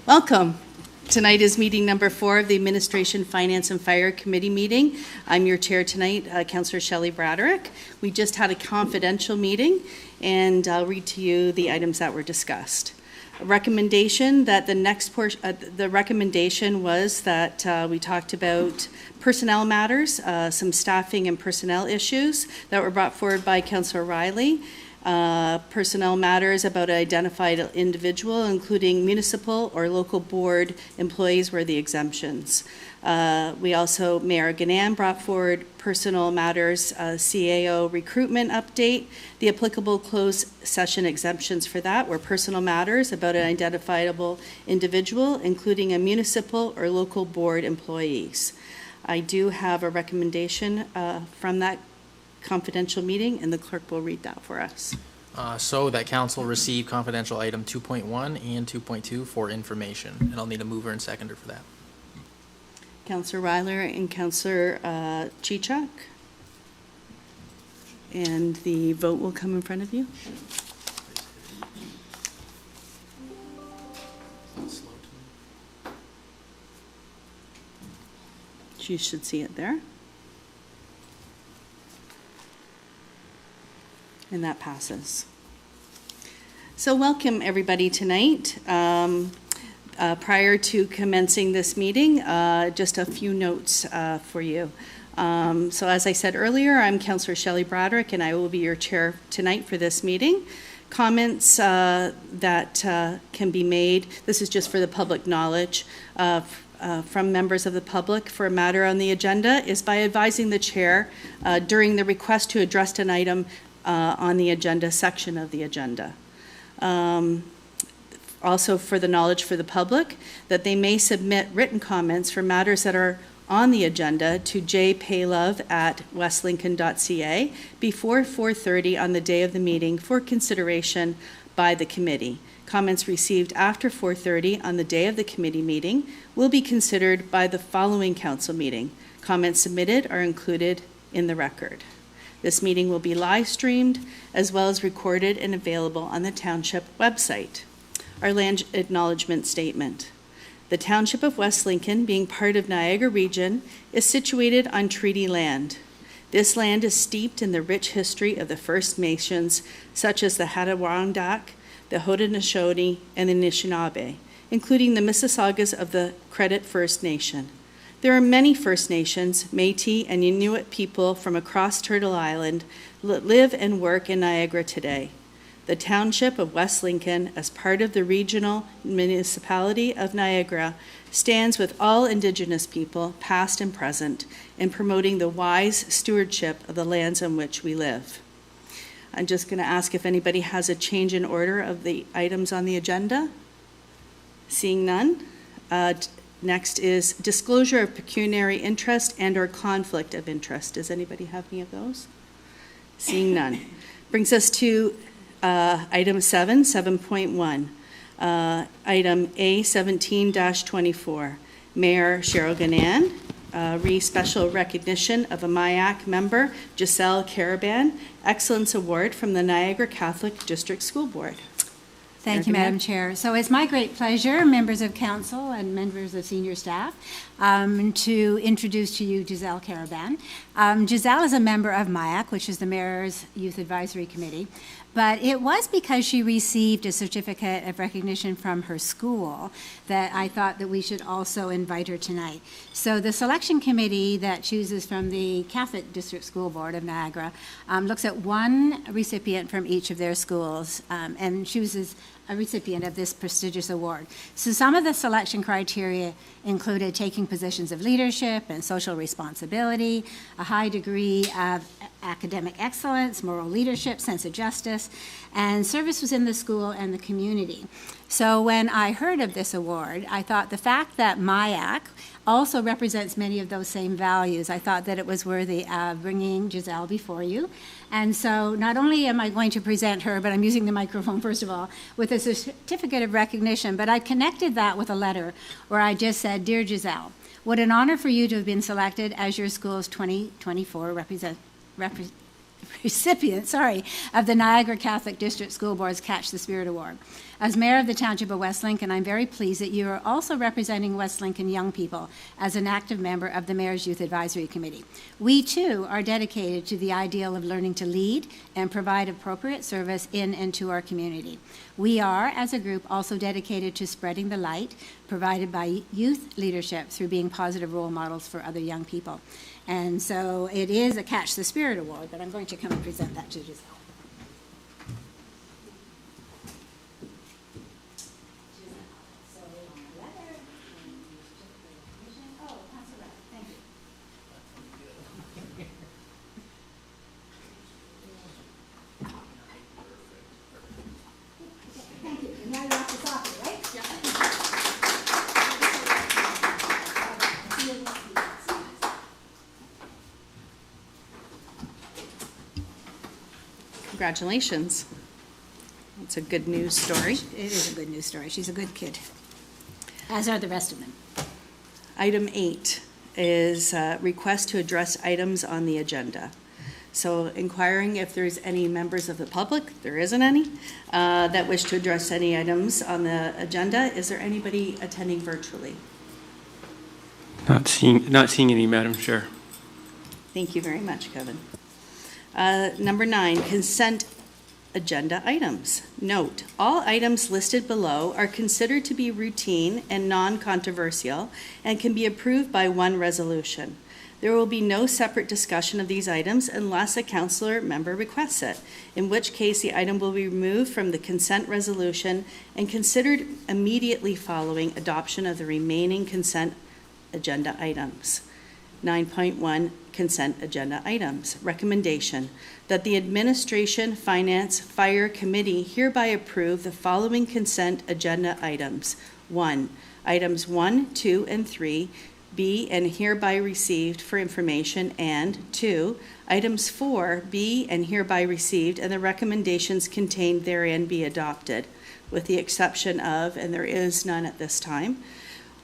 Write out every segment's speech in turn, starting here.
Welcome. Tonight is meeting number 4 of the Administration, Finance, and Fire Committee meeting. I'm your chair tonight, Councillor Shelley Braderick. We just had a confidential meeting, and I'll read to you the items that were discussed. A recommendation that the recommendation was that we talked about personnel matters, some staffing and personnel issues that were brought forward by Councillor Riley. Personnel matters about an identified individual, including municipal or local board employees were the exemptions. We also, Mayor Ganan brought forward personal matters, CAO recruitment update. The applicable closed session exemptions for that were personal matters about an identifiable individual, including a municipal or local board employees. I do have a recommendation from that confidential meeting, and the clerk will read that for us. So that council receive confidential item 2.1 and 2.2 for information, and I'll need a mover and seconder for that. Councillor Ryler and Councillor Chichak, and the vote will come in front of you. You should see it there. And that passes. So welcome everybody tonight. Prior to commencing this meeting, just a few notes for you. So as I said earlier, I'm Councillor Shelley Braderick, and I will be your chair tonight for this meeting. Comments that can be made, this is just for the public knowledge, from members of the public for a matter on the agenda is by advising the chair during the request to address an item on the agenda section of the agenda. Also for the knowledge for the public that they may submit written comments for matters that are on the agenda to jpaylove@westlincoln.ca before 4:30 on the day of the meeting for consideration by the committee. Comments received after 4:30 on the day of the committee meeting will be considered by the following council meeting. Comments submitted are included in the record. This meeting will be live streamed as well as recorded and available on the Township website. Our land acknowledgement statement. The Township of West Lincoln, being part of Niagara Region, is situated on treaty land. This land is steeped in the rich history of the First Nations, such as the Adirondack, the Haudenosaunee, and the Anishinaabe, including the Mississaugas of the Credit First Nation. There are many First Nations, Métis, and Inuit people from across Turtle Island that live and work in Niagara today. The Township of West Lincoln, as part of the Regional Municipality of Niagara, stands with all Indigenous people, past and present, in promoting the wise stewardship of the lands on which we live. I'm just going to ask if anybody has a change in order of the items on the agenda. Seeing none. Next is disclosure of pecuniary interest and or conflict of interest. Does anybody have any of those? Seeing none. Brings us to item 7.1. Item A17-24. Mayor Cheryl Ganan, special recognition of a MIAC member, Giselle Caraban, Excellence Award from the Niagara Catholic District School Board. Thank you, Madam Chair. So it's my great pleasure, members of council and members of senior staff, to introduce to you Giselle Caraban. Giselle is a member of MIAC, which is the Mayor's Youth Advisory Committee, but it was because she received a certificate of recognition from her school that I thought that we should also invite her tonight. So the selection committee that chooses from the Catholic District School Board of Niagara looks at one recipient from each of their schools and chooses a recipient of this prestigious award. So some of the selection criteria included taking positions of leadership and social responsibility, a high degree of academic excellence, moral leadership, sense of justice, and service within the school and the community. So when I heard of this award, I thought the fact that MIAC also represents many of those same values, I thought that it was worthy of bringing Giselle before you. And so not only am I going to present her, but I'm using the microphone first of all, with a certificate of recognition, but I connected that with a letter where I just said, "Dear Giselle, what an honor for you to have been selected as your school's 2024 recipient of the Niagara Catholic District School Board's Catch the Spirit Award. As Mayor of the Township of West Lincoln, I'm very pleased that you are also representing West Lincoln young people as an active member of the Mayor's Youth Advisory Committee. We, too, are dedicated to the ideal of learning to lead and provide appropriate service in and to our community. We are, as a group, also dedicated to spreading the light provided by youth leadership through being positive role models for other young people. And so it is a Catch the Spirit Award, but I'm going to come and present that to Giselle. Congratulations. It's a good news story. It is a good news story. She's a good kid, as are the rest of them. Item 8 is request to address items on the agenda. So inquiring if there's any members of the public, there isn't any, that wish to address any items on the agenda. Is there anybody attending virtually? Not seeing any, Madam Chair. Thank you very much, Kevin. Number 9, consent agenda items. Note, all items listed below are considered to be routine and non-controversial and can be approved by one resolution. There will be no separate discussion of these items unless a councillor member requests it, in which case the item will be removed from the consent resolution and considered immediately following adoption of the remaining consent agenda items. 9.1 consent agenda items. Recommendation that the Administration, Finance, Fire Committee hereby approve the following consent agenda items. 1. Items 1, 2, and 3 be and hereby received for information, and 2. Items 4 be and hereby received and the recommendations contained therein be adopted, with the exception of, and there is none at this time,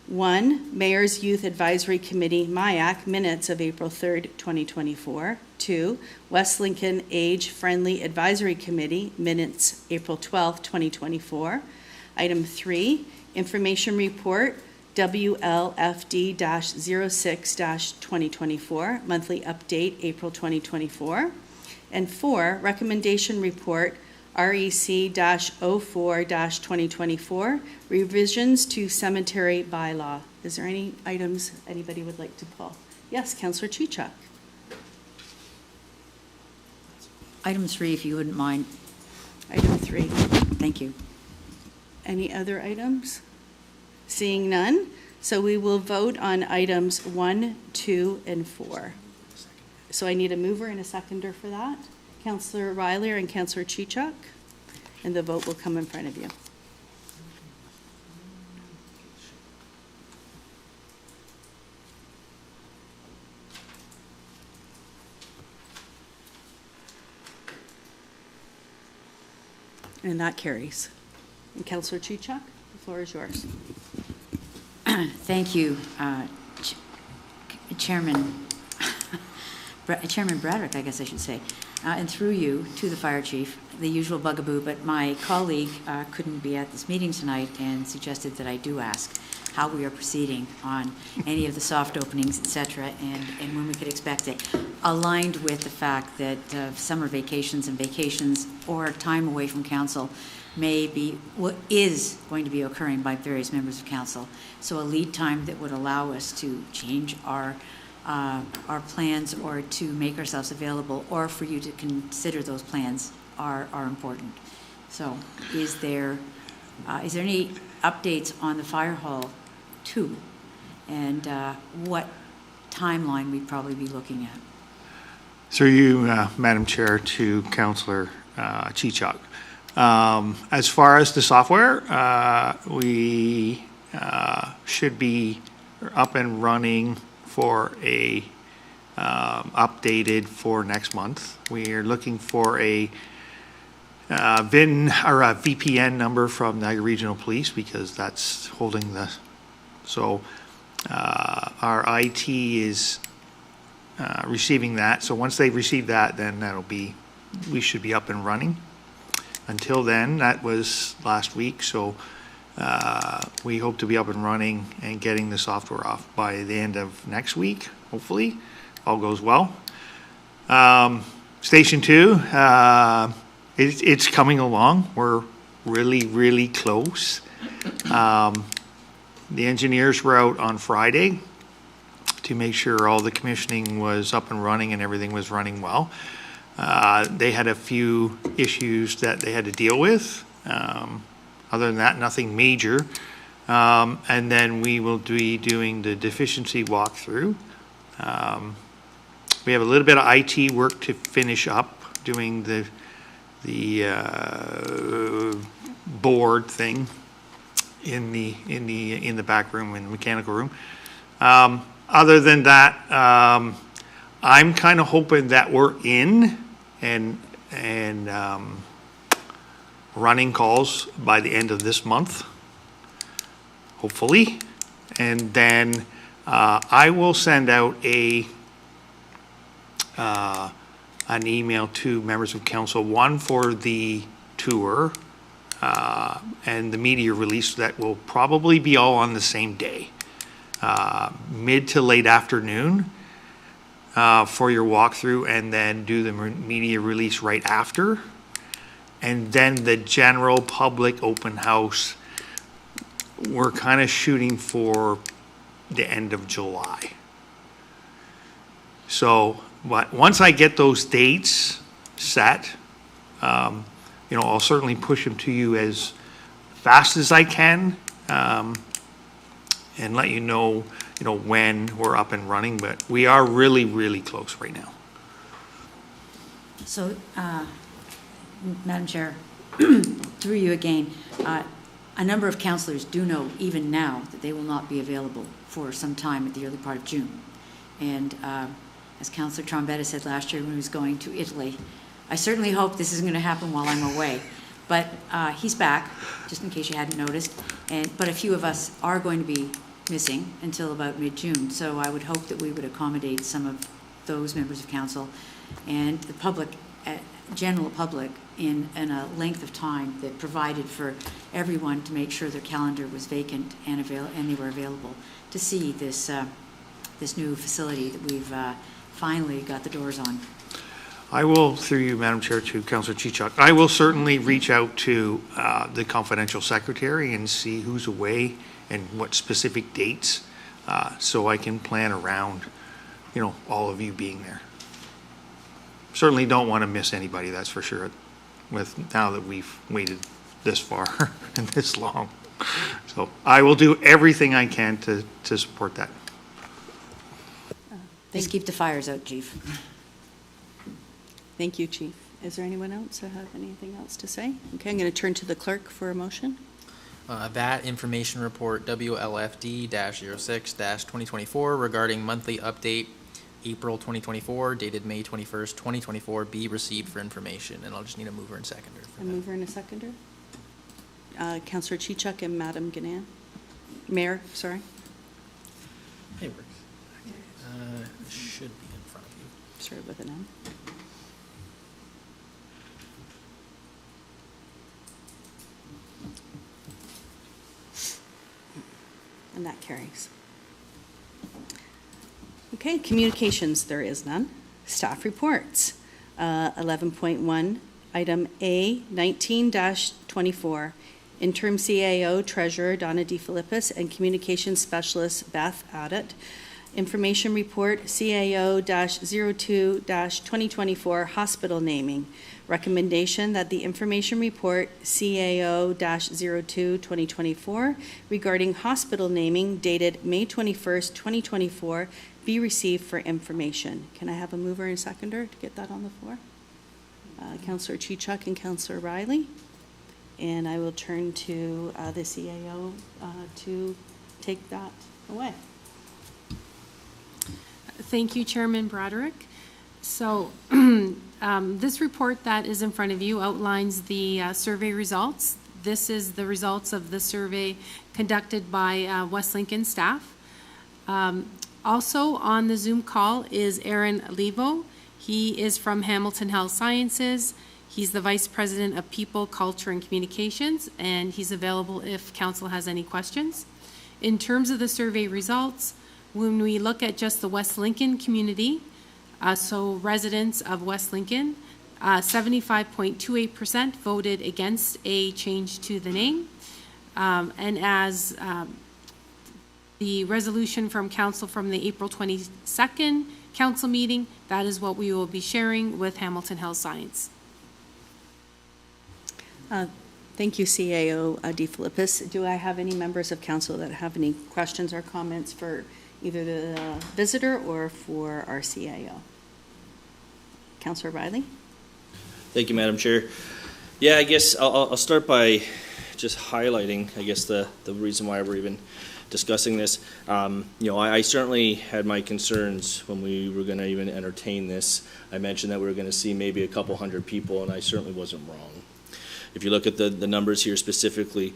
1. Mayor's Youth Advisory Committee, MIAC, minutes of April 3rd, 2024. 2. West Lincoln Age Friendly Advisory Committee, minutes April 12th, 2024. Item 3. Information Report, WLFD-06-2024, monthly update, April 2024. And 4. Recommendation Report, REC-04-2024, revisions to cemetery bylaw. Is there any items anybody would like to pull? Yes, Councillor Chichuk. Item 3, if you wouldn't mind. Item 3. Thank you. Any other items? Seeing none, so we will vote on items 1, 2, and 4. So I need a mover and a seconder for that. Councillor Ryler and Councillor Chichuk, and the vote will come in front of you. And that carries. And Councillor Chichuk, the floor is yours. Thank you, Chairman Bradrick, I guess I should say. And through you to the fire chief, the usual bugaboo, but my colleague couldn't be at this meeting tonight and suggested that I do ask how we are proceeding on any of the soft openings, et cetera, and when we could expect it, aligned with the fact that summer vacations and vacations or time away from council may be, what is going to be occurring by various members of council. So a lead time that would allow us to change our plans or to make ourselves available, or for you to consider those plans are important. So is there any updates on the fire hall 2 and what timeline we'd probably be looking at? Through you, Madam Chair, to Councillor Chichuk. As far as the software, we should be up and running for a updated for next month. We are looking for a VIN or a VPN number from Niagara Regional Police because that's holding the. So our IT is receiving that. So once they receive that, then we should be up and running. Until then, that was last week, so we hope to be up and running and getting the software off by the end of next week, hopefully, all goes well. Station 2, it's coming along. We're really, really close. The engineers were out on Friday to make sure all the commissioning was up and running and everything was running well. They had a few issues that they had to deal with. Other than that, nothing major. And then we will be doing the deficiency walkthrough. We have a little bit of IT work to finish up, doing the board thing in the back room, in the mechanical room. Other than that, I'm kind of hoping that we're in and running calls by the end of this month, hopefully. And then I will send out an email to members of council, one for the tour and the media release that will probably be all on the same day, mid to late afternoon for your walkthrough, and then do the media release right after. And then the general public open house, we're kind of shooting for the end of July. So, but once I get those dates set, you know, I'll certainly push them to you as fast as I can, and let you know when we're up and running. But we are really, really close right now. So, Madam Chair, through you again, a number of councillors do know even now that they will not be available for some time at the early part of June. And as Councillor Trombetta said last year when he was going to Italy, I certainly hope this isn't going to happen while I'm away. But he's back, just in case you hadn't noticed. But a few of us are going to be missing until about mid-June. So I would hope that we would accommodate some of those members of council and the public, general public, in a length of time that provided for everyone to make sure their calendar was vacant and they were available to see this this new facility that we've finally got the doors on. I will, through you, Madam Chair, to Councillor Chichok, I will certainly reach out to the confidential secretary and see who's away and what specific dates, so I can plan around, all of you being there. Certainly don't want to miss anybody, that's for sure, with now that we've waited this far and this long. So I will do everything I can to support that. Please keep the fires out, Chief. Thank you, Chief. Is there anyone else that have anything else to say? Okay, I'm going to turn to the clerk for a motion. That information report WLFD-06-2024 regarding monthly update April 2024 dated May 21st, 2024 be received for information. And I'll just need a mover and seconder. A mover and a seconder. Councillor Chichok and Madam Ganan. Mayor, sorry. Hey, works. It should be in front of you. Sorry, with an M. And that carries. Okay, communications, there is none. Staff reports. 11.1, item A, 19-24. Interim CAO Treasurer Donna DeFilippis and Communications Specialist Beth Addott. Information report CAO-02-2024 hospital naming. Recommendation that the information report CAO-02-2024 regarding hospital naming dated May 21st, 2024 be received for information. Can I have a mover and seconder to get that on the floor? Councillor Chichok and Councillor Riley. And I will turn to the CAO to take that away. Thank you, Chairman Broderick. So this report that is in front of you outlines the survey results. This is the results of the survey conducted by West Lincoln staff. Also on the Zoom call is Aaron Levo. He is from Hamilton Health Sciences. He's the Vice President of People, Culture, and Communications, and he's available if council has any questions. In terms of the survey results, when we look at just the West Lincoln community, so residents of West Lincoln, 75.28% voted against a change to the name. And as the resolution from council from the April 22nd council meeting, that is what we will be sharing with Hamilton Health Science. Thank you, CAO DeFilippis. Do I have any members of council that have any questions or comments for either the visitor or for our CAO? Councillor Riley? Thank you, Madam Chair. Yeah, I guess I'll start by just highlighting, I guess, the reason why we're even discussing this. I certainly had my concerns when we were going to even entertain this. I mentioned that we were going to see maybe a couple hundred people, and I certainly wasn't wrong. If you look at the numbers here specifically,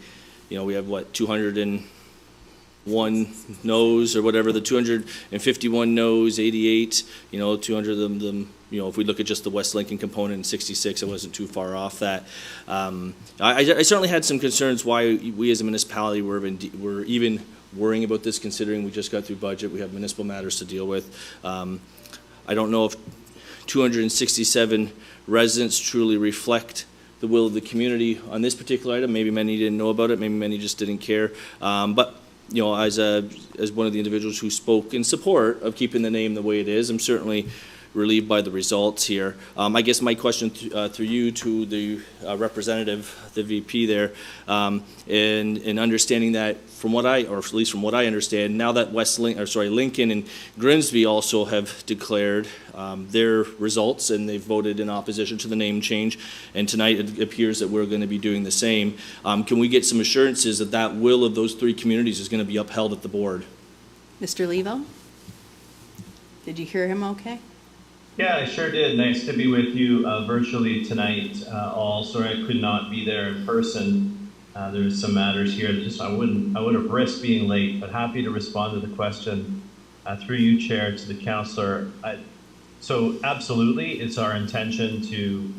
we have, 201 no's or whatever, the 251 no's, 88, 200 of them, if we look at just the West Lincoln component, 66, it wasn't too far off that. I certainly had some concerns why we as a municipality were even worrying about this, considering we just got through budget, we have municipal matters to deal with. I don't know if 267 residents truly reflect the will of the community on this particular item. Maybe many didn't know about it, maybe many just didn't care. But as one of the individuals who spoke in support of keeping the name the way it is, I'm certainly relieved by the results here. I guess my question through you to the representative, the VP there, in understanding that or at least from what I understand, now that Lincoln and Grimsby also have declared their results and they've voted in opposition to the name change, and tonight it appears that we're going to be doing the same. Can we get some assurances that that will of those three communities is going to be upheld at the board? Mr. Levo? Did you hear him okay? Yeah, I sure did. Nice to be with you virtually tonight. Sorry I could not be there in person. There's some matters here that I would have risked being late, but happy to respond to the question through you, Chair, to the councillor. So absolutely, it's our intention to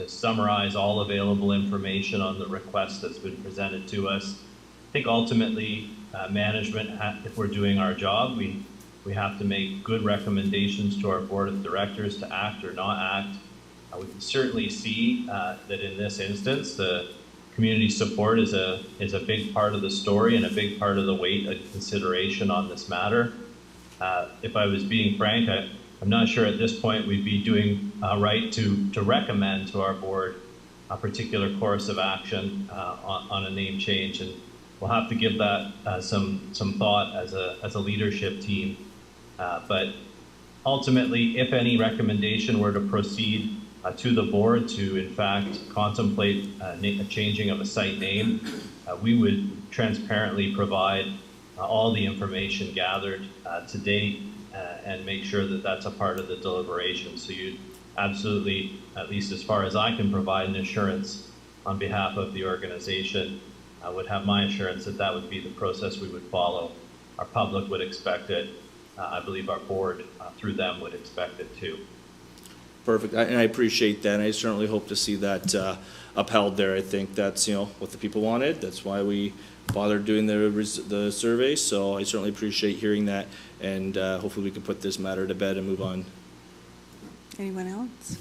summarize all available information on the request that's been presented to us. I think ultimately, management, if we're doing our job, we have to make good recommendations to our board of directors to act or not act. We can certainly see that in this instance, the community support is a big part of the story and a big part of the weight of consideration on this matter. If I was being frank, I'm not sure at this point we'd be doing right to recommend to our board a particular course of action on a name change, and we'll have to give that some thought as a leadership team. But ultimately, if any recommendation were to proceed to the board to, in fact, contemplate a changing of a site name, we would transparently provide all the information gathered to date and make sure that that's a part of the deliberation. So you'd absolutely, at least as far as I can provide an assurance on behalf of the organization, would have my assurance that that would be the process we would follow. Our public would expect it. I believe our board, through them, would expect it too. Perfect, and I appreciate that, and I certainly hope to see that upheld there. I think that's what the people wanted. That's why we bothered doing the survey. So I certainly appreciate hearing that, and hopefully we can put this matter to bed and move on. Anyone else?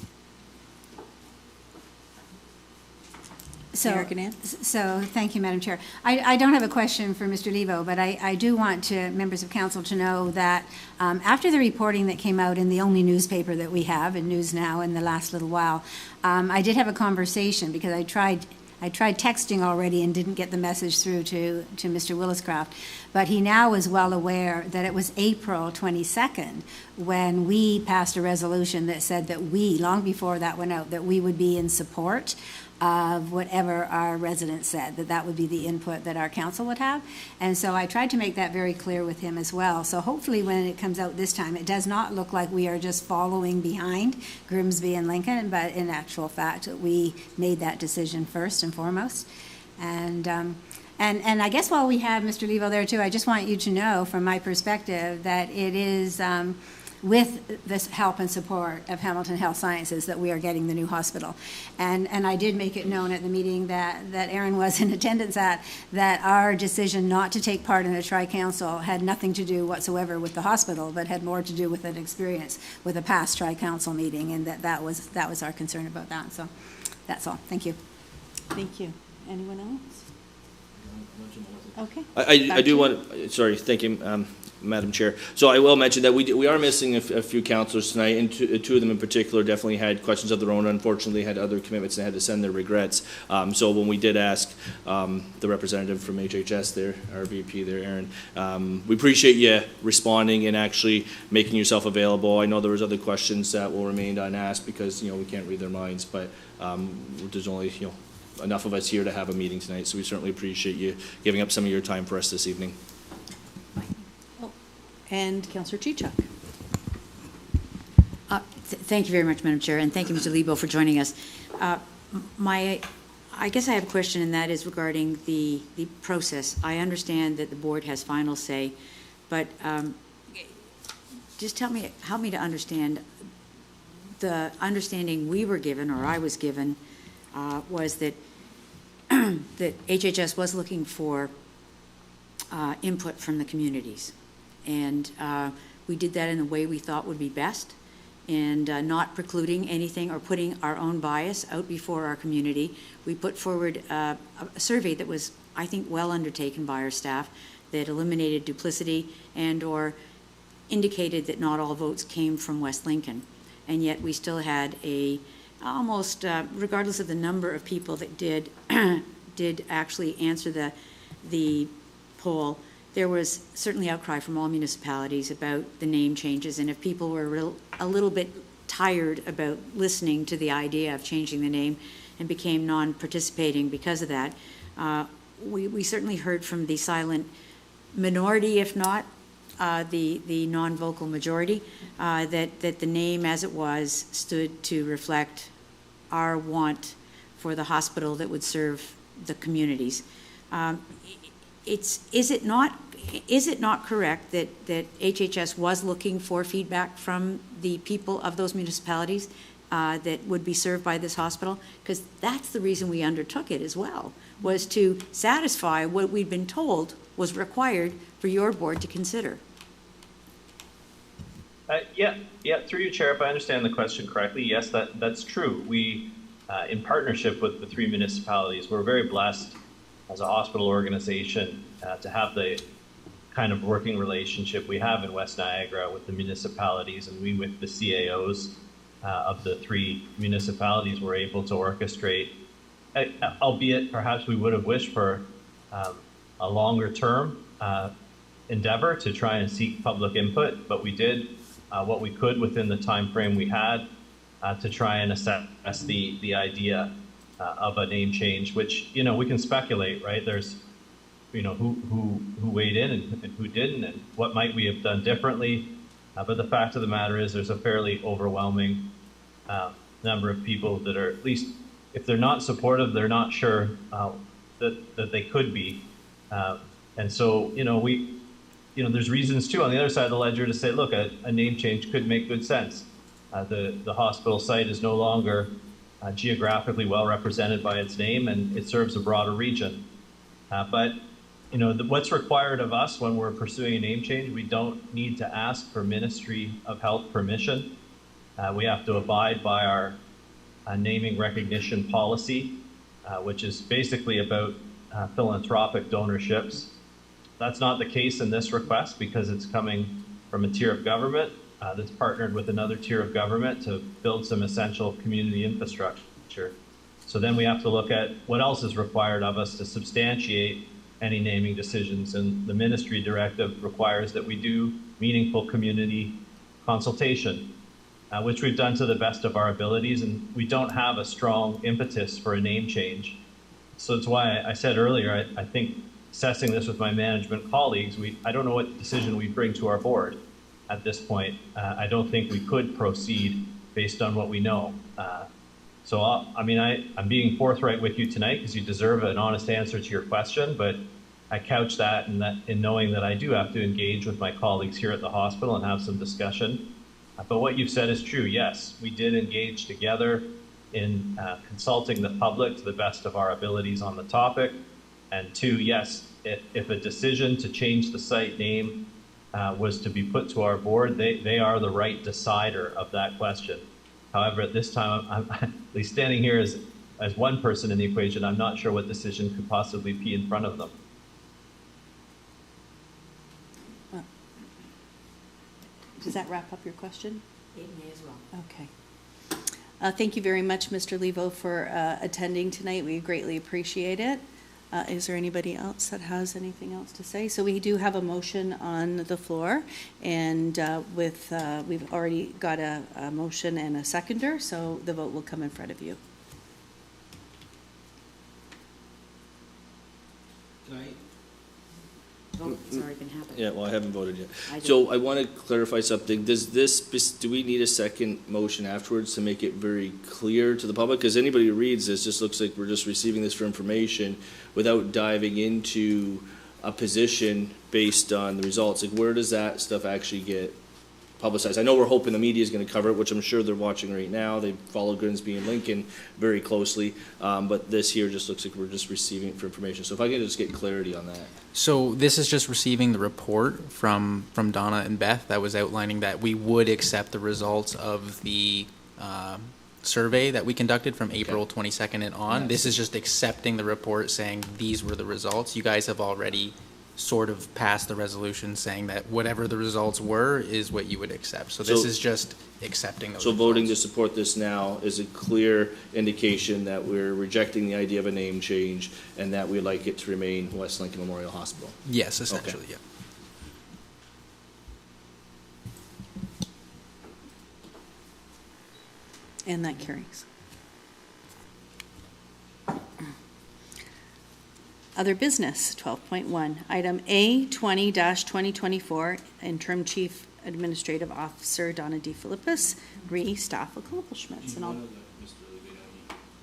So thank you, Madam Chair. I don't have a question for Mr. Levo, but I do want members of council to know that after the reporting that came out in the only newspaper that we have, in News Now, in the last little while, I did have a conversation because I tried texting already and didn't get the message through to Mr. Williscraft, but he now is well aware that it was April 22nd when we passed a resolution that said that we, long before that went out, that we would be in support of whatever our residents said, that would be the input that our council would have. And so I tried to make that very clear with him as well. So hopefully when it comes out this time, it does not look like we are just following behind Grimsby and Lincoln, but in actual fact, we made that decision first and foremost. And I guess while we have Mr. Levo there too, I just want you to know from my perspective that it is with this help and support of Hamilton Health Sciences, that we are getting the new hospital. And I did make it known at the meeting that Aaron was in attendance at, that our decision not to take part in a tri-council had nothing to do whatsoever with the hospital, but had more to do with an experience with a past tri-council meeting, and that was our concern about that. So that's all. Thank you. Thank you. Anyone else? Okay. I Back do to want, sorry, thank you, Madam Chair. So I will mention that we are missing a few councillors tonight, and two of them in particular definitely had questions of their own. Unfortunately, had other commitments and had to send their regrets. So when we did ask the representative from HHS there, our VP there, Aaron, we appreciate you responding and actually making yourself available. I know there was other questions that will remain unasked because, we can't read their minds, but there's only, enough of us here to have a meeting tonight, so we certainly appreciate you giving up some of your time for us this evening. And Councillor Chichuk. Thank you very much, Madam Chair, and thank you, Mr. Lebo, for joining us. I guess I have a question, and that is regarding the process. I understand that the board has final say, but just help me to understand. The understanding we were given, or I was given, was that that HHS was looking for input from the communities, and we did that in the way we thought would be best, and not precluding anything or putting our own bias out before our community. We put forward a survey that was, I think, well undertaken by our staff, that eliminated duplicity and or indicated that not all votes came from West Lincoln, and yet we still had almost, regardless of the number of people that did actually answer the poll, there was certainly outcry from all municipalities about the name changes, and if people were a little bit tired about listening to the idea of changing the name and became non-participating because of that, we certainly heard from the silent minority, if not the non-vocal majority, that the name as it was stood to reflect our want for the hospital that would serve the communities. Is it not correct that HHS was looking for feedback from the people of those municipalities that would be served by this hospital? Because that's the reason we undertook it as well, was to satisfy what we'd been told was required for your board to consider. Yeah, through you, Chair, if I understand the question correctly, yes, that's true. We, in partnership with the three municipalities, we're very blessed as a hospital organization to have the kind of working relationship we have in West Niagara with the municipalities, and we with the CAOs of the three municipalities were able to orchestrate, albeit perhaps we would have wished for a longer term endeavor to try and seek public input, but we did what we could within the time frame we had to try and assess the idea of a name change, which, we can speculate, right? There's, who weighed in and who didn't, and what might we have done differently. But the fact of the matter is there's a fairly overwhelming number of people that are, at least if they're not supportive, they're not sure that they could be. And so, there's reasons too on the other side of the ledger to say, look, a name change could make good sense. The hospital site is no longer geographically well represented by its name, and it serves a broader region. But what's required of us when we're pursuing a name change, we don't need to ask for Ministry of Health permission. We have to abide by our naming recognition policy, which is basically about philanthropic donorships. That's not the case in this request because it's coming from a tier of government that's partnered with another tier of government to build some essential community infrastructure. So then we have to look at what else is required of us to substantiate any naming decisions, and the ministry directive requires that we do meaningful community consultation, which we've done to the best of our abilities, and we don't have a strong impetus for a name change. So that's why I said earlier, I think assessing this with my management colleagues, I don't know what decision we bring to our board at this point. I don't think we could proceed based on what we know. So I'm being forthright with you tonight because you deserve an honest answer to your question, but I couch that in knowing that I do have to engage with my colleagues here at the hospital and have some discussion. But what you've said is true. Yes, we did engage together in consulting the public to the best of our abilities on the topic. And two, yes, if a decision to change the site name was to be put to our board, they are the right decider of that question. However, at this time, I'm at least standing here as one person in the equation, I'm not sure what decision could possibly be in front of them. Does that wrap up your question? It may as well. Okay. Thank you very much, Mr. Levo, for attending tonight. We greatly appreciate it. Is there anybody else that has anything else to say? So we do have a motion on the floor, and we've already got a motion and a seconder, so the vote will come in front of you. Vote's already been happening. Yeah, well, I haven't voted yet. I did. So I want to clarify something. Do we need a second motion afterwards to make it very clear to the public? Because anybody who reads this just looks like we're just receiving this for information without diving into a position based on the results. Like, where does that stuff actually get publicized? I know we're hoping the media is going to cover it, which I'm sure they're watching right now. They follow Grimsby and Lincoln very closely. But this here just looks like we're just receiving it for information. So if I can just get clarity on that. So this is just receiving the report from Donna and Beth that was outlining that we would accept the results of the survey that we conducted from April 22nd and on. Yeah. This is just accepting the report saying these were the results. You guys have already sort of passed the resolution saying that whatever the results were is what you would accept. So this So- is just accepting those So voting to results. support this now is a clear indication that we're rejecting the idea of a name change and that we'd like it to remain West Lincoln Memorial Hospital. Yes, essentially, yeah. And that carries. Other business, 12.1. Item A, 20-2024, Interim Chief Administrative Officer Donna D. Philippus, staff accomplishments. And I'll.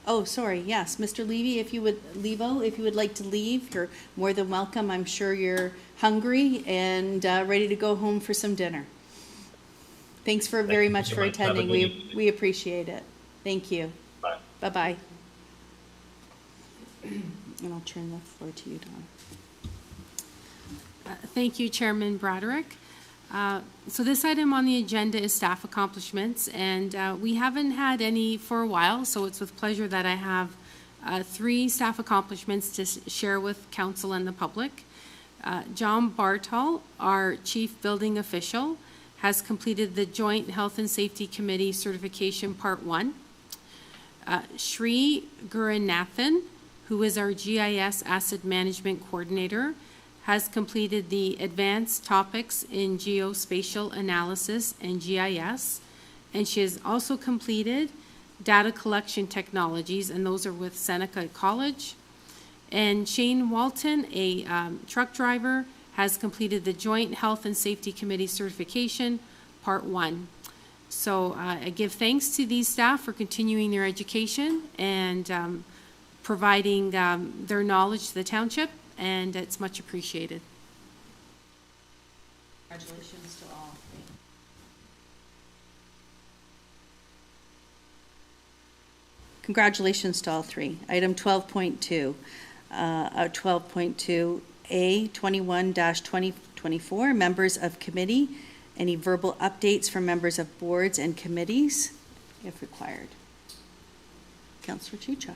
Oh, sorry, yes, Mr. Levy, if you would like to leave, you're more than welcome. I'm sure you're hungry and ready to go home for some dinner. Thanks very you much so for much. Have a attending. good evening. We appreciate it. Thank you. Bye. Bye-bye. And I'll turn the floor to you, Donna. Thank you, Chairman Broderick. So this item on the agenda is staff accomplishments, and we haven't had any for a while, so it's with pleasure that I have 3 staff accomplishments to share with council and the public. John Bartol, our Chief Building Official, has completed the Joint Health and Safety Committee Certification Part 1. Shri Gurunathan, who is our GIS Asset Management Coordinator, has completed the Advanced Topics in Geospatial Analysis and GIS, and she has also completed Data Collection Technologies, and those are with Seneca College. And Shane Walton, a truck driver, has completed the Joint Health and Safety Committee Certification, Part 1. So I give thanks to these staff for continuing their education and providing their knowledge to the township, and it's much appreciated. Congratulations to all. Congratulations to all 3. Item 12.2. 12.2A, 21-2024, members of committee. Any verbal updates from members of boards and committees, if required? Councillor Chichuk.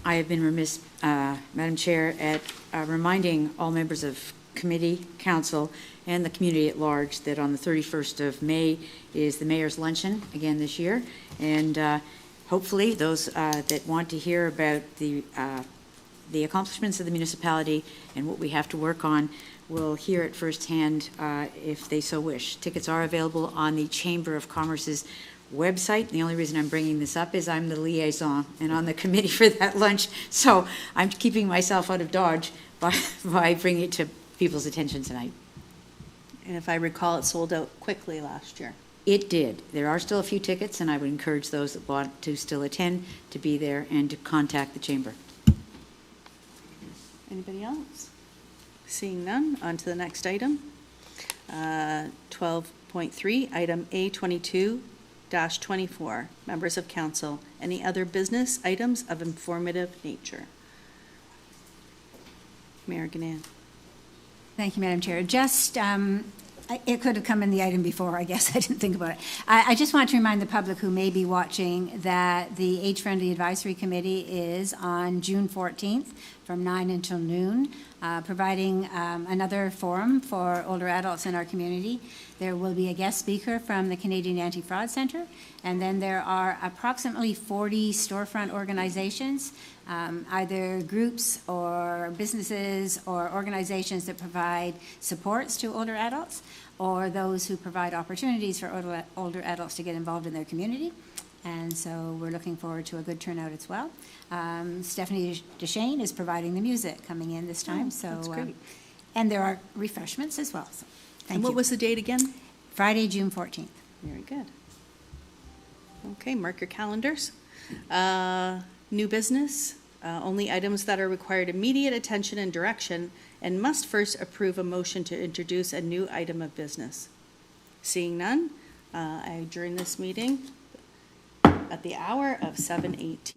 I have been remiss, Madam Chair, at reminding all members of committee, council, and the community at large that on the 31st of May is the Mayor's Luncheon again this year. And hopefully those that want to hear about the accomplishments of the municipality and what we have to work on will hear it firsthand if they so wish. Tickets are available on the Chamber of Commerce's website. The only reason I'm bringing this up is I'm the liaison and on the committee for that lunch, so I'm keeping myself out of Dodge by bringing it to people's attention tonight. And if I recall, it sold out quickly last year. It did. There are still a few tickets, and I would encourage those that want to still attend to be there and to contact the chamber. Anybody else? Seeing none, on to the next item. 12 7.3, item A22-24, members of council, any other business items of informative nature? Mayor Ganan. Thank you, Madam Chair. Just, it could have come in the item before, I guess. I didn't think about it. I just want to remind the public who may be watching that the Age-Friendly Advisory Committee is on June 14th from 9 until noon, providing another forum for older adults in our community. There will be a guest speaker from the Canadian Anti-Fraud Centre, and then there are approximately 40 storefront organizations, either groups or businesses or organizations that provide supports to older adults, or those who provide opportunities for older adults to get involved in their community. And so we're looking forward to a good turnout as well. Stephanie Deshane is providing the music coming in this time. So that's great. And there are refreshments as well. So thank And you. what was the date again? Friday, June 14th. Very good. Okay, mark your calendars. New business, only items that are required immediate attention and direction and must first approve a motion to introduce a new item of business. Seeing none, I adjourn this meeting at the hour of 7:18.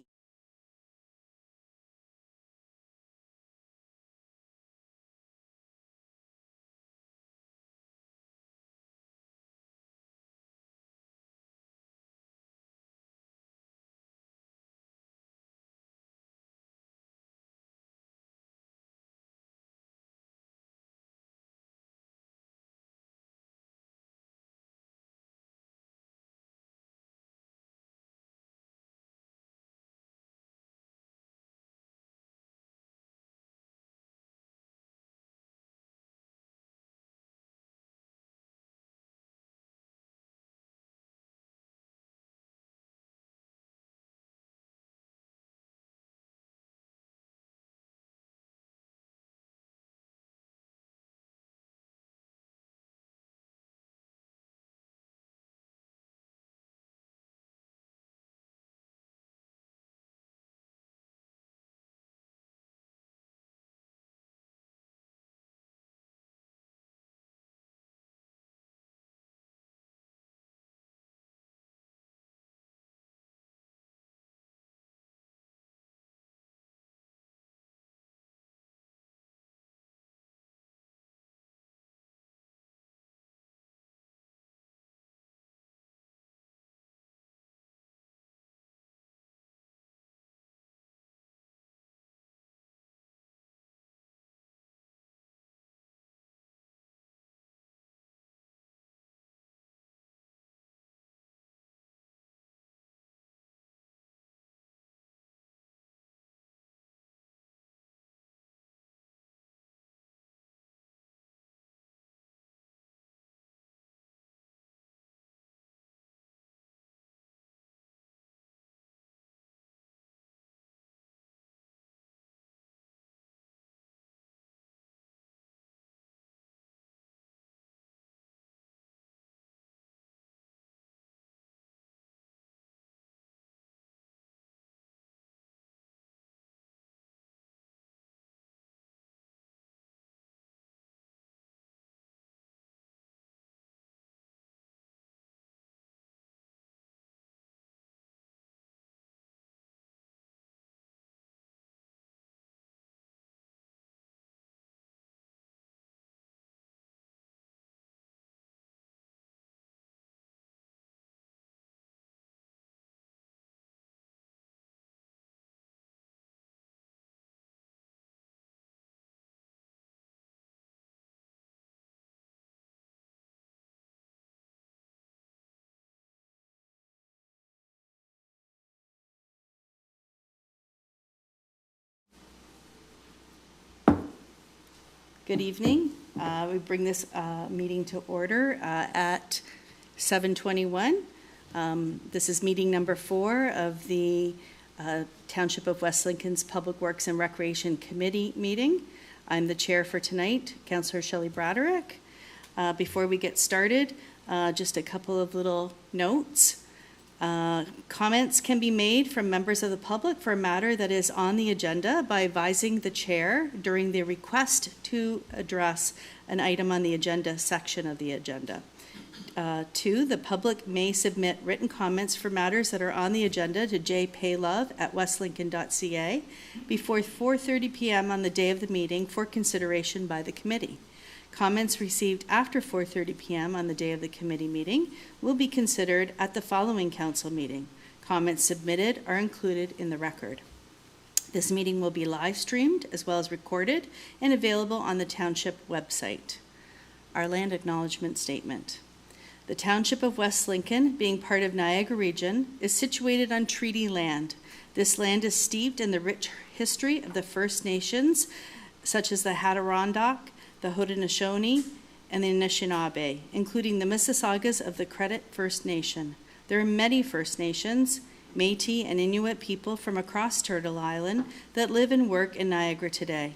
Good evening. We bring this meeting to order at 7:21. This is meeting number 4 of the Township of West Lincoln's Public Works and Recreation Committee meeting. I'm the chair for tonight, Councillor Shelley Broderick. Before we get started, just a couple of little notes. Comments can be made from members of the public for a matter that is on the agenda by advising the chair during the request to address an item on the agenda section of the agenda. 2, the public may submit written comments for matters that are on the agenda to jpaylove@westlincoln.ca before 4:30 p.m. on the day of the meeting for consideration by the committee. Comments received after 4:30 p.m. on the day of the committee meeting will be considered at the following council meeting. Comments submitted are included in the record. This meeting will be live streamed as well as recorded and available on the township website. Our land acknowledgement statement. The Township of West Lincoln, being part of Niagara Region, is situated on treaty land. This land is steeped in the rich history of the First Nations, such as the Adirondack, the Haudenosaunee, and the Anishinaabe, including the Mississaugas of the Credit First Nation. There are many First Nations, Métis, and Inuit people from across Turtle Island that live and work in Niagara today.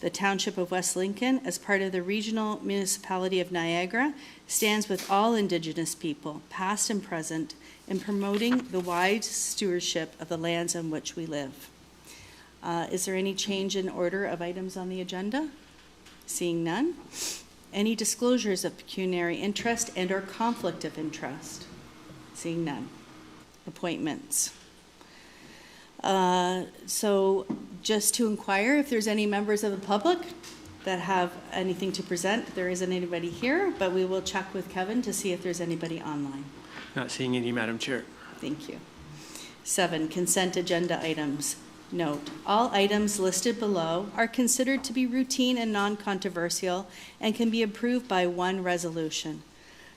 The Township of West Lincoln, as part of the Regional Municipality of Niagara, stands with all Indigenous people, past and present, in promoting the wide stewardship of the lands on which we live. Is there any change in order of items on the agenda? Seeing none. Any disclosures of pecuniary interest and/or conflict of interest? Seeing none. Appointments. So just to inquire if there's any members of the public that have anything to present. There isn't anybody here, but we will check with Kevin to see if there's anybody online. Not seeing any, Madam Chair. Thank you. 7, consent agenda items. Note, all items listed below are considered to be routine and non-controversial and can be approved by one resolution.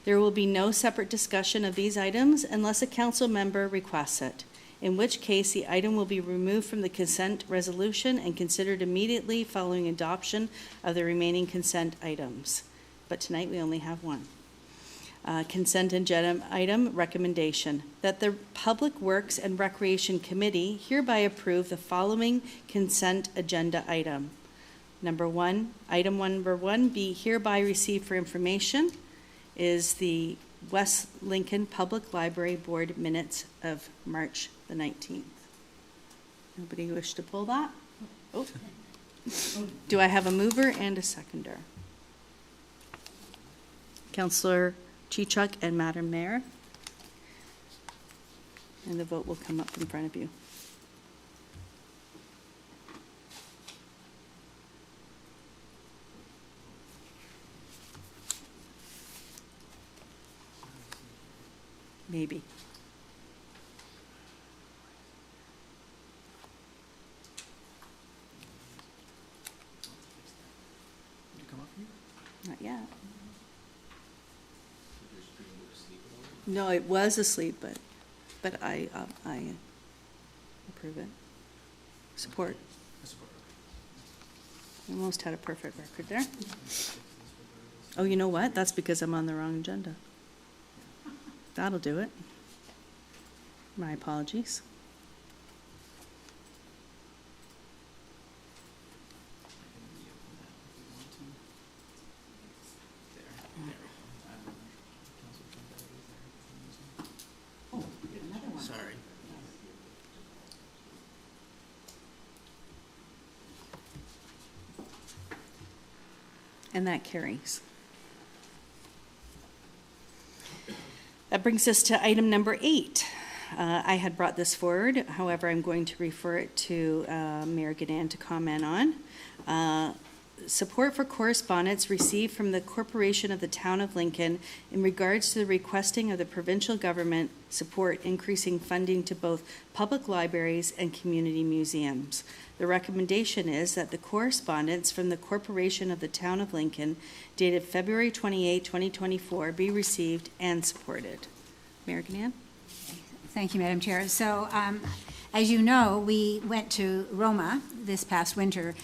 There will be no separate discussion of these items unless a council member requests it, in which case the item will be removed from the consent resolution and considered immediately following adoption of the remaining consent items. But tonight we only have one. Consent agenda item recommendation that the Public Works and Recreation Committee hereby approve the following consent agenda item. Item number one be hereby received for information is the West Lincoln Public Library Board minutes of March the 19th. Nobody wish to pull that? Oh. Do I have a mover and a seconder? Councillor Chichuk and Madam Mayor. And the vote will come up in front of you. Maybe. Not yet. No, it was asleep, but I approve it. Support. Almost had a perfect record there. Oh, you know what? That's because I'm on the wrong agenda. That'll do it. My apologies. Sorry. And that carries. That brings us to item number 8. I had brought this forward, however, I'm going to refer it to Mayor Gadan to comment on. Support for correspondence received from the Corporation of the Town of Lincoln in regards to the requesting of the provincial government support increasing funding to both public libraries and community museums. The recommendation is that the correspondence from the Corporation of the Town of Lincoln dated February 28, 2024 be received and supported. Mayor Gadan? Thank you, Madam Chair. So, as you know, we went to Roma this past winter,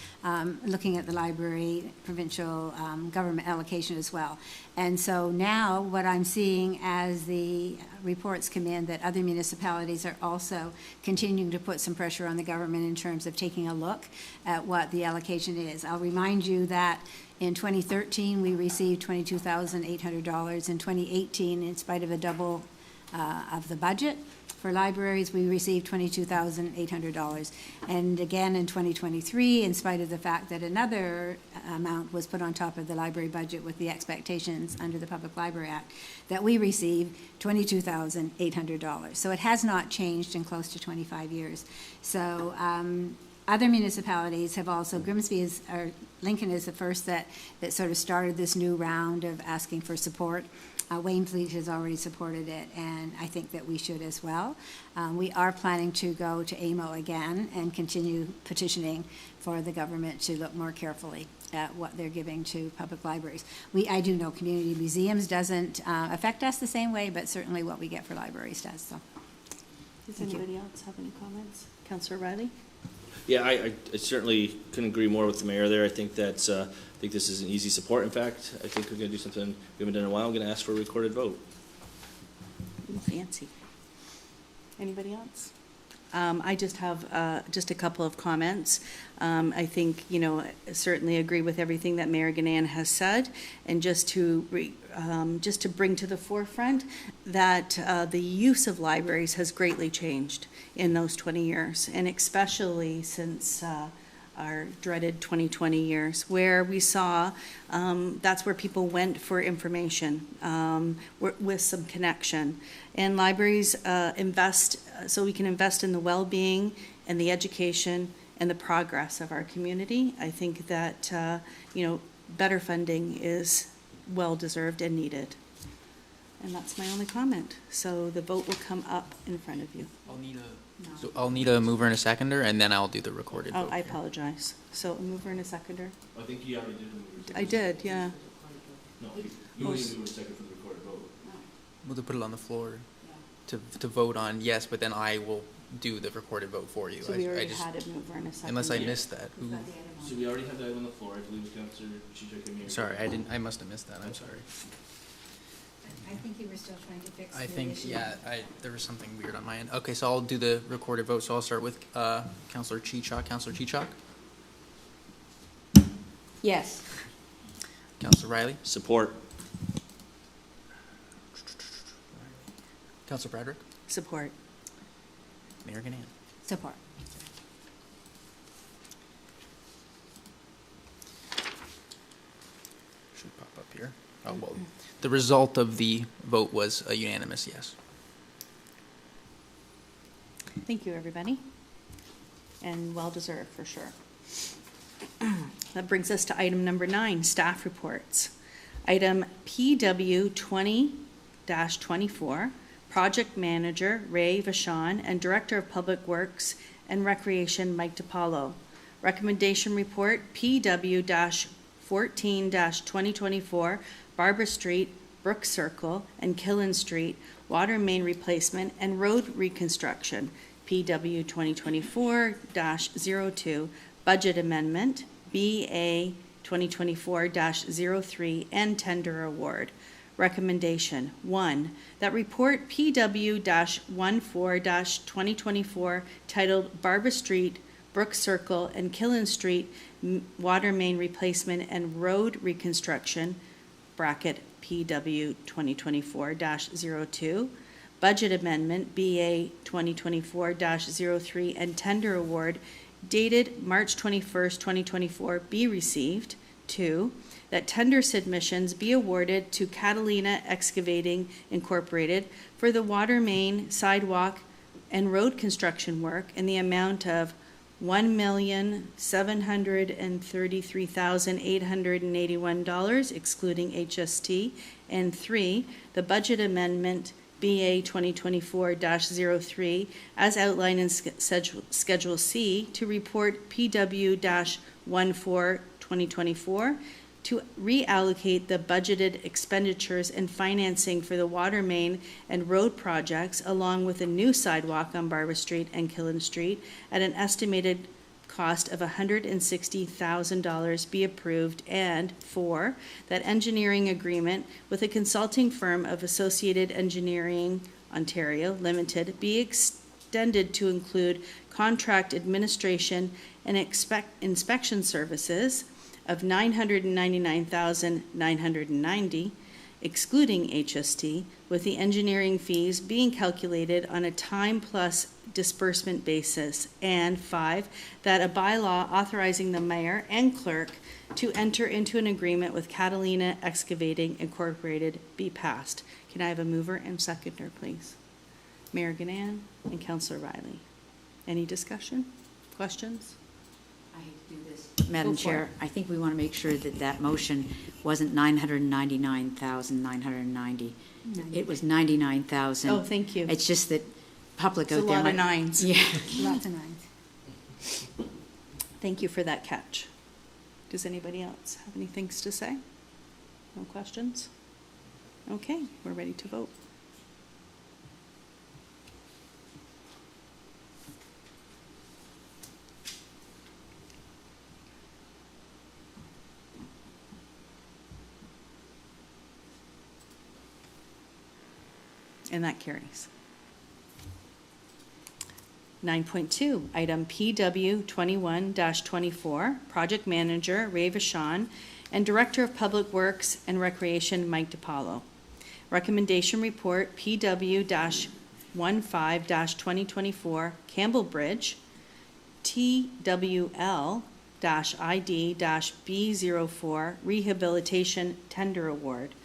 looking at the library provincial government allocation as well. And so now what I'm seeing as the reports come in that other municipalities are also continuing to put some pressure on the government in terms of taking a look at what the allocation is. I'll remind you that in 2013, we received $22,800. In 2018, in spite of a double of the budget, For libraries, we received $22,800. And again, in 2023, in spite of the fact that another amount was put on top of the library budget with the expectations under the Public Library Act, that we received $22,800. So it has not changed in close to 25 years. So other municipalities have also, Grimsby is, or Lincoln is the first that sort of started this new round of asking for support. Wainfleet has already supported it, and I think that we should as well. We are planning to go to AMO again and continue petitioning for the government to look more carefully at what they're giving to public libraries. I do know community museums doesn't affect us the same way, but certainly what we get for libraries does. So, Does thank you. anybody else have any comments? Councillor Riley? Yeah, I certainly couldn't agree more with the mayor there. I think that I think this is an easy support. In fact, I think we're going to do something we haven't done in a while. I'm going to ask for a recorded vote. Ooh, fancy. Anybody else? I just have just a couple of comments. I think, certainly agree with everything that Mayor Ganan has said, and just to bring to the forefront that the use of libraries has greatly changed in those 20 years, and especially since our dreaded 2020 years, where we saw that's where people went for information with some connection. And libraries invest so we can invest in the well-being and the education and the progress of our community. I think that better funding is well-deserved and needed. And that's my only comment. So the vote will come up in front of you. I'll need a mover and a seconder, and then I'll do the recorded Oh, vote. I apologize. So a mover and a seconder? I think you already did the mover. I did, yeah. No, you only move a second for the recorded vote. We'll put it on the floor to vote on, yes, but then I will do the recorded vote for you. So I we already just, had a mover and a seconder. unless I missed that. Ooh. So we already have that on the floor. I believe it's Councillor Chichak and Mayor. Sorry, I must have missed that. I'm sorry. I think you were still trying to fix I the think, issue. yeah, there was something weird on my end. Okay, so I'll do the recorded vote. So I'll start with Councillor Chichak. Councillor Chichak? Yes. Councillor Riley? Support. Councillor Bradrick? Support. Mayor Ganan? Support. Should pop up here. Oh, well, the result of the vote was a unanimous yes. Thank you, everybody. And well-deserved, for sure. That brings us to item number 9, staff reports. Item PW 20-24, Project Manager Ray Vachon and Director of Public Works and Recreation Mike DiPaolo. Recommendation report PW-14-2024, Barbara Street, Brook Circle, and Killen Street, water main replacement and road reconstruction. PW 2024-02, budget amendment, BA 2024-03, and tender award. Recommendation 1, that report PW-14-2024 titled Barbara Street, Brook Circle, and Killen Street water main replacement and road reconstruction, bracket PW 2024-02, budget amendment BA 2024-03, and tender award dated March 21st, 2024 be received. 2, that tender submissions be awarded to Catalina Excavating Incorporated for the water main, sidewalk, and road construction work in the amount of $1,733,881, excluding HST. And 3, the budget amendment BA 2024-03, as outlined in Schedule C, to report PW-14-2024, to reallocate the budgeted expenditures and financing for the water main and road projects, along with a new sidewalk on Barbara Street and Killen Street, at an estimated cost of $160,000 be approved, and 4, that engineering agreement with a consulting firm of Associated Engineering Ontario Limited be extended to include contract administration and inspection services of $999,990, excluding HST, with the engineering fees being calculated on a time plus disbursement basis. And 5, that a bylaw authorizing the mayor and clerk to enter into an agreement with Catalina Excavating Incorporated be passed. Can I have a mover and seconder, please? Mayor Ganan and Councillor Riley. Any discussion, questions? I hate to do this, Madam Go for Chair. it. I think we want to make sure that that motion wasn't 999,990. It was 99,000. Oh, thank you. It's just that public It's out a there. lot of might- nines. Yeah. Lots of nines. Thank you for that catch. Does anybody else have any things to say? No questions? Okay, we're ready to vote. And that carries. 9.2, item PW 21-24, Project Manager Ray Vachon and Director of Public Works and Recreation Mike DiPaolo. Recommendation Report PW-15-2024, Campbell Bridge, TWL-ID-B04, Rehabilitation Tender Award.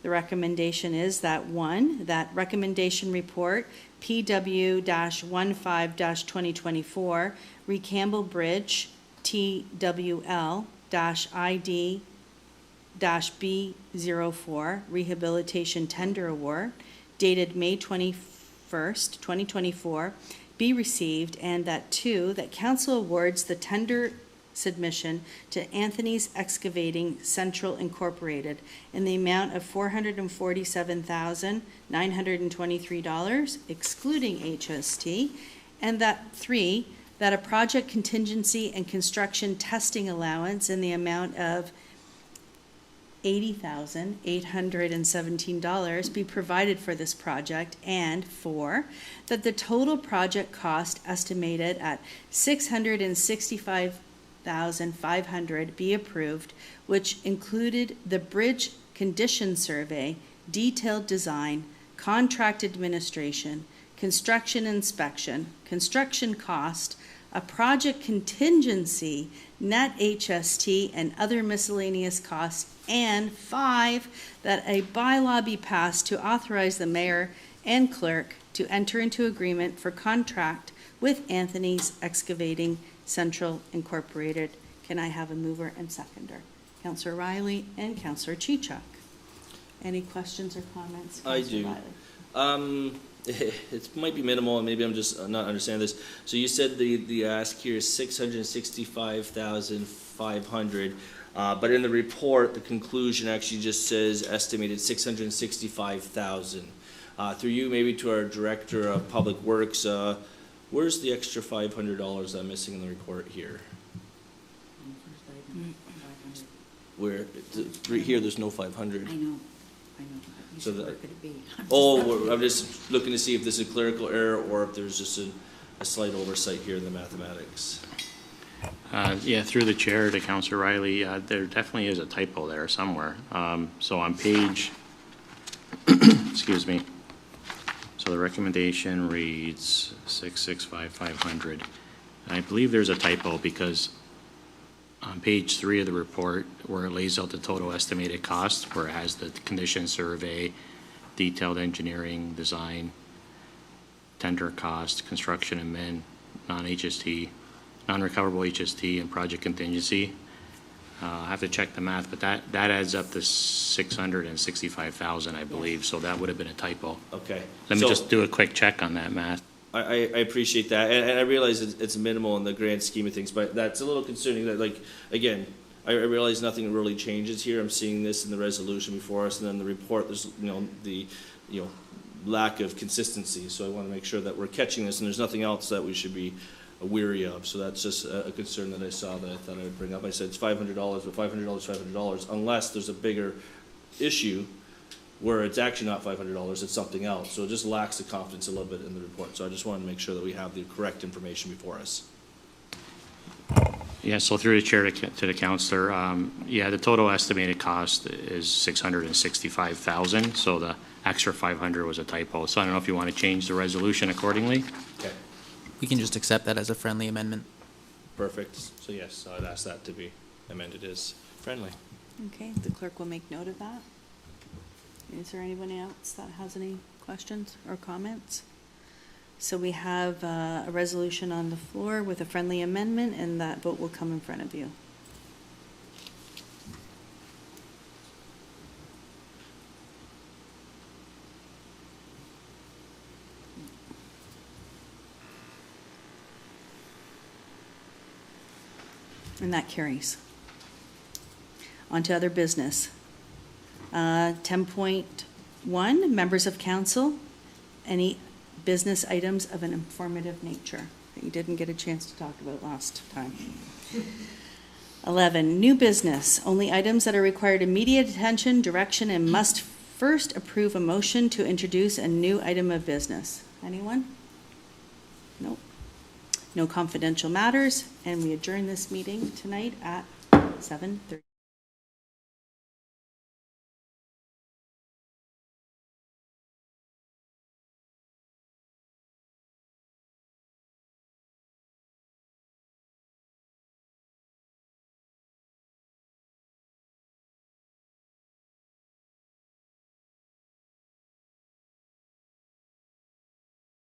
The recommendation is that 1, that recommendation report PW-15-2024, Recamble Bridge, TWL-ID-B04, Rehabilitation Tender Award, dated May 21st, 2024, be received, and that 2, that council awards the tender submission to Anthony's Excavating Central Incorporated in the amount of $447,923, excluding HST, and that 3, that a project contingency and construction testing allowance in the amount of $80,817 be provided for this project, and 4, that the total project cost estimated at $665,500 be approved, which included the bridge condition survey, detailed design, contract administration, construction inspection, construction cost, a project contingency, net HST, and other miscellaneous costs, and 5, that a bylaw be passed to authorize the mayor and clerk to enter into agreement for contract with Anthony's Excavating Central Incorporated. Can I have a mover and seconder? Councillor Riley and Councillor Chichuk. Any questions or comments? I Councillor do. Riley? It might be minimal, and maybe I'm just not understanding this. So you said the ask here is 665,500, but in the report, the conclusion actually just says estimated 665,000. Through you, maybe to our Director of Public Works, where's the extra $500 I'm missing in the report here? Where here, there's no 500. I know. You So said, where that- could it be? I'm just looking to see if this is a clerical error or if there's just a slight oversight here in the mathematics. Yeah, through the chair to Councillor Riley, there definitely is a typo there somewhere. So on page, excuse me, so the recommendation reads 665,500. And I believe there's a typo because on page 3 of the report, where it lays out the total estimated cost, where it has the condition survey, detailed engineering, design, tender cost, construction and non-HST, non-recoverable HST, and project contingency. I have to check the math, but that adds up to 665,000, I believe, so that would have been a typo. Okay. Let me So- just do a quick check on that math. I appreciate that, and I realize it's minimal in the grand scheme of things, but that's a little concerning that, like, again, I realize nothing really changes here. I'm seeing this in the resolution before us, and then the report, there's, the lack of consistency, so I want to make sure that we're catching this, and there's nothing else that we should be weary of, so that's just a concern that I saw that I thought I would bring up. I said it's $500, but $500, unless there's a bigger issue where it's actually not $500, it's something else. So it just lacks the confidence a little bit in the report. So I just wanted to make sure that we have the correct information before us. Yeah, so through the chair to the counselor, yeah, the total estimated cost is 665,000, so the extra 500 was a typo. So I don't know if you want to change the resolution accordingly. Okay, We can just accept that as a friendly amendment. perfect. So yes, I'd ask that to be amended as friendly. Okay, the clerk will make note of that. Is there anyone else that has any questions or comments? So we have a resolution on the floor with a friendly amendment, and that vote will come in front of you. And that carries. On to other business. 10.1, members of council, any business items of an informative nature that you didn't get a chance to talk about last time. 11, new business, only items that are required immediate attention, direction, and must first approve a motion to introduce a new item of business. Anyone? Nope. No confidential matters, and we adjourn this meeting tonight at 7:30.